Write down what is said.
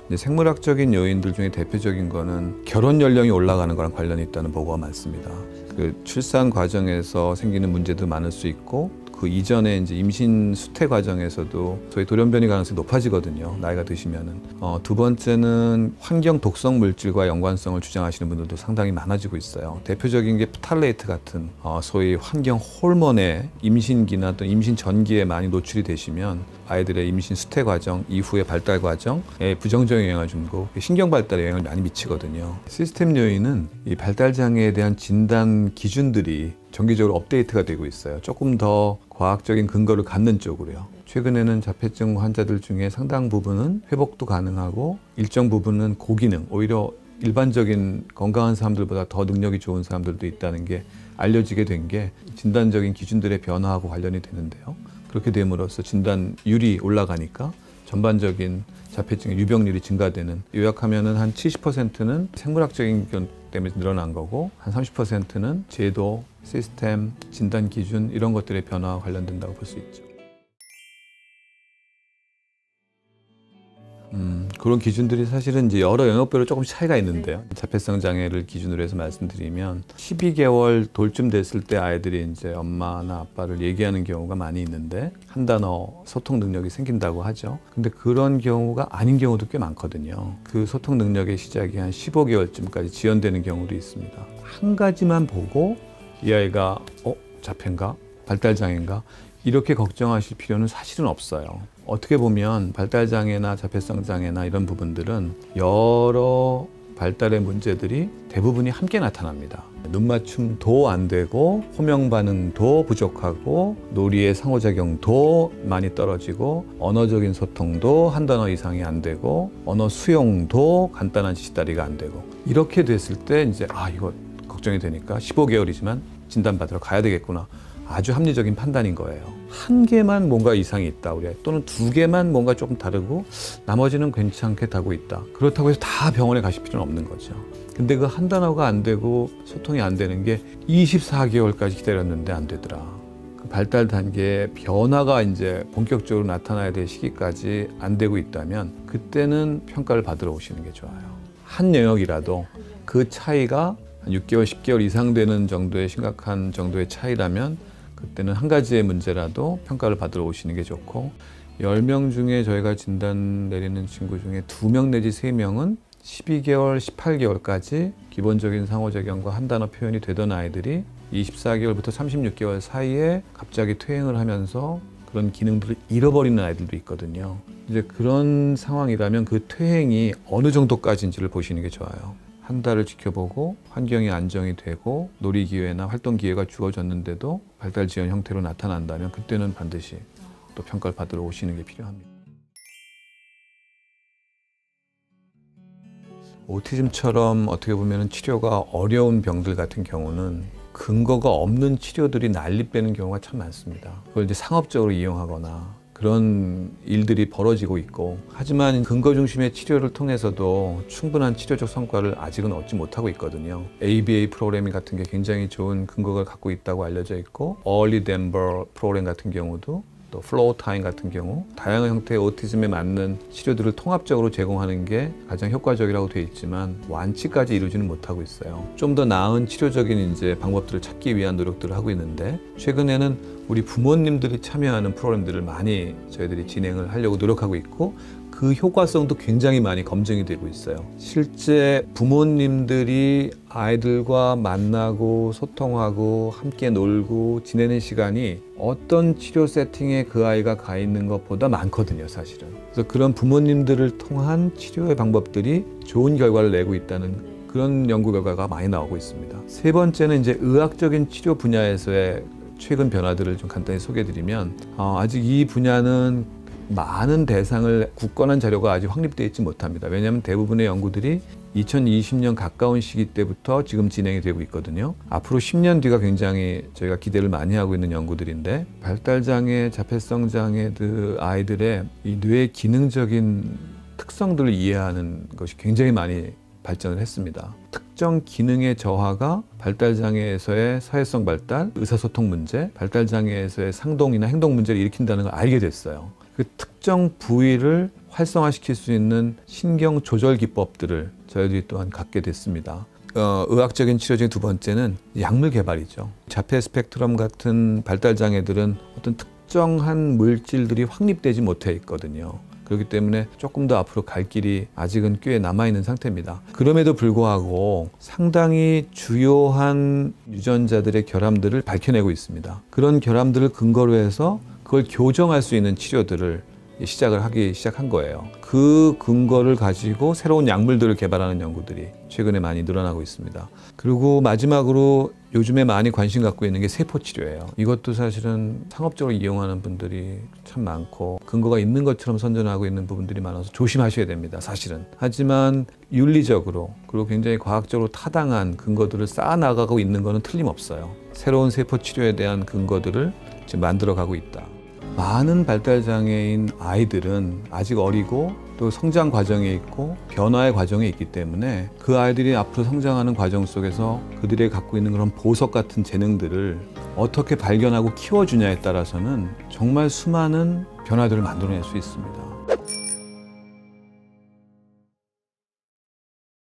이제 생물학적인 요인들 중에 대표적인 거는 결혼 연령이 올라가는 거랑 관련이 있다는 보고가 많습니다. 그 출산 과정에서 생기는 문제도 많을 수 있고 그 이전에 이제 임신 수태 과정에서도 소위 돌연변이 가능성이 높아지거든요. 나이가 드시면은. 두 번째는 환경 독성 물질과 연관성을 주장하시는 분들도 상당히 많아지고 있어요. 대표적인 게 프탈레이트 같은 소위 환경 호르몬에 임신기나 또 임신 전기에 많이 노출이 되시면 아이들의 임신 수태 과정 이후의 발달 과정에 부정적인 영향을 주고 신경 발달에 영향을 많이 미치거든요. 시스템 요인은 이 발달 장애에 대한 진단 기준들이 정기적으로 업데이트가 되고 있어요. 조금 더 과학적인 근거를 갖는 쪽으로요. 최근에는 자폐증 환자들 중에 상당 부분은 회복도 가능하고 일정 부분은 고기능, 오히려 일반적인 건강한 사람들보다 더 능력이 좋은 사람들도 있다는 게 알려지게 된 게 진단적인 기준들의 변화하고 관련이 되는데요. 그렇게 됨으로써 진단율이 올라가니까 전반적인 자폐증의 유병률이 증가되는, 요약하면은 한 70%는 생물학적인 견 때문에 늘어난 거고 한 30%는 제도, 시스템, 진단 기준 이런 것들의 변화와 관련된다고 볼 수 있죠. 그런 기준들이 사실은 이제 여러 영역별로 조금 차이가 있는데요. 자폐성 장애를 기준으로 해서 말씀드리면 12개월 돌쯤 됐을 때 아이들이 이제 엄마나 아빠를 얘기하는 경우가 많이 있는데 한 단어 소통 능력이 생긴다고 하죠. 근데 그런 경우가 아닌 경우도 꽤 많거든요. 그 소통 능력의 시작이 한 15개월쯤까지 지연되는 경우도 있습니다. 한 가지만 보고 이 아이가 자폐인가? 발달장애인가? 이렇게 걱정하실 필요는 사실은 없어요. 어떻게 보면 발달장애나 자폐성 장애나 이런 부분들은 여러 발달의 문제들이 대부분이 함께 나타납니다. 눈맞춤도 안 되고 호명 반응도 부족하고 놀이의 상호작용도 많이 떨어지고 언어적인 소통도 한 단어 이상이 안 되고 언어 수용도 간단한 지시다리가 안 되고 이렇게 됐을 때 이제 이거 걱정이 되니까 15개월이지만 진단받으러 가야 되겠구나. 아주 합리적인 판단인 거예요. 한 개만 뭔가 이상이 있다 또는 두 개만 뭔가 조금 다르고 나머지는 괜찮게 다고 있다. 그렇다고 해서 다 병원에 가실 필요는 없는 거죠. 근데 그 한 단어가 안 되고 소통이 안 되는 게 24개월까지 기다렸는데 안 되더라. 그 발달 단계의 변화가 이제 본격적으로 나타나야 될 시기까지 안 되고 있다면 그때는 평가를 받으러 오시는 게 좋아요. 한 영역이라도 그 차이가 한 6개월, 10개월 이상 되는 정도의 심각한 정도의 차이라면 그때는 한 가지의 문제라도 평가를 받으러 오시는 게 좋고 10명 중에 저희가 진단 내리는 친구 중에 2명 내지 3명은 12개월, 18개월까지 기본적인 상호작용과 한 단어 표현이 되던 아이들이 24개월부터 36개월 사이에 갑자기 퇴행을 하면서 그런 기능들을 잃어버리는 아이들도 있거든요. 이제 그런 상황이라면 그 퇴행이 어느 정도까지인지를 보시는 게 좋아요. 한 달을 지켜보고 환경이 안정이 되고 놀이 기회나 활동 기회가 주어졌는데도 발달 지연 형태로 나타난다면 그때는 반드시 또 평가를 받으러 오시는 게 필요합니다. 오티즘처럼 어떻게 보면 치료가 어려운 병들 같은 경우는 근거가 없는 치료들이 난립되는 경우가 참 많습니다. 그걸 이제 상업적으로 이용하거나 그런 일들이 벌어지고 있고 하지만 근거 중심의 치료를 통해서도 충분한 치료적 성과를 아직은 얻지 못하고 있거든요. ABA 프로그램 같은 게 굉장히 좋은 근거가 갖고 있다고 알려져 있고 Early Denver 프로그램 같은 경우도 또 플로우 타임 같은 경우 다양한 형태의 오티즘에 맞는 치료들을 통합적으로 제공하는 게 가장 효과적이라고 되어 있지만 완치까지 이루지는 못하고 있어요. 좀 더 나은 치료적인 이제 방법들을 찾기 위한 노력들을 하고 있는데 최근에는 우리 부모님들이 참여하는 프로그램들을 많이 저희들이 진행을 하려고 노력하고 있고 그 효과성도 굉장히 많이 검증이 되고 있어요. 실제 부모님들이 아이들과 만나고 소통하고 함께 놀고 지내는 시간이 어떤 치료 세팅에 그 아이가 가 있는 것보다 많거든요, 사실은. 그래서 그런 부모님들을 통한 치료의 방법들이 좋은 결과를 내고 있다는 그런 연구 결과가 많이 나오고 있습니다. 세 번째는 이제 의학적인 치료 분야에서의 최근 변화들을 좀 간단히 소개해드리면 아직 이 분야는 많은 대상을 굳건한 자료가 아직 확립되어 있지 못합니다. 왜냐하면 대부분의 연구들이 2020년 가까운 시기 때부터 지금 진행이 되고 있거든요. 앞으로 10년 뒤가 굉장히 저희가 기대를 많이 하고 있는 연구들인데 발달장애, 자폐성 장애들 아이들의 이 뇌의 기능적인 특성들을 이해하는 것이 굉장히 많이 발전을 했습니다. 특정 기능의 저하가 발달장애에서의 사회성 발달, 의사소통 문제, 발달장애에서의 상동이나 행동 문제를 일으킨다는 걸 알게 됐어요. 그 특정 부위를 활성화시킬 수 있는 신경 조절 기법들을 저희들이 또한 갖게 됐습니다. 의학적인 치료 중에 두 번째는 약물 개발이죠. 자폐 스펙트럼 같은 발달 장애들은 어떤 특정한 물질들이 확립되지 못해 있거든요. 그렇기 때문에 조금 더 앞으로 갈 길이 아직은 꽤 남아있는 상태입니다. 그럼에도 불구하고 상당히 주요한 유전자들의 결함들을 밝혀내고 있습니다. 그런 결함들을 근거로 해서 그걸 교정할 수 있는 치료들을 시작한 거예요. 그 근거를 가지고 새로운 약물들을 개발하는 연구들이 최근에 많이 늘어나고 있습니다. 그리고 마지막으로 요즘에 많이 관심 갖고 있는 게 세포 치료예요. 이것도 사실은 상업적으로 이용하는 분들이 참 많고 근거가 있는 것처럼 선전하고 있는 부분들이 많아서 조심하셔야 됩니다. 사실은. 하지만 윤리적으로 그리고 굉장히 과학적으로 타당한 근거들을 쌓아나가고 있는 것은 틀림없어요. 새로운 세포 치료에 대한 근거들을 지금 만들어가고 있다. 많은 발달장애인 아이들은 아직 어리고 또 성장 과정에 있고 변화의 과정에 있기 때문에 그 아이들이 앞으로 성장하는 과정 속에서 그들이 갖고 있는 그런 보석 같은 재능들을 어떻게 발견하고 키워주냐에 따라서는 정말 수많은 변화들을 만들어낼 수 있습니다.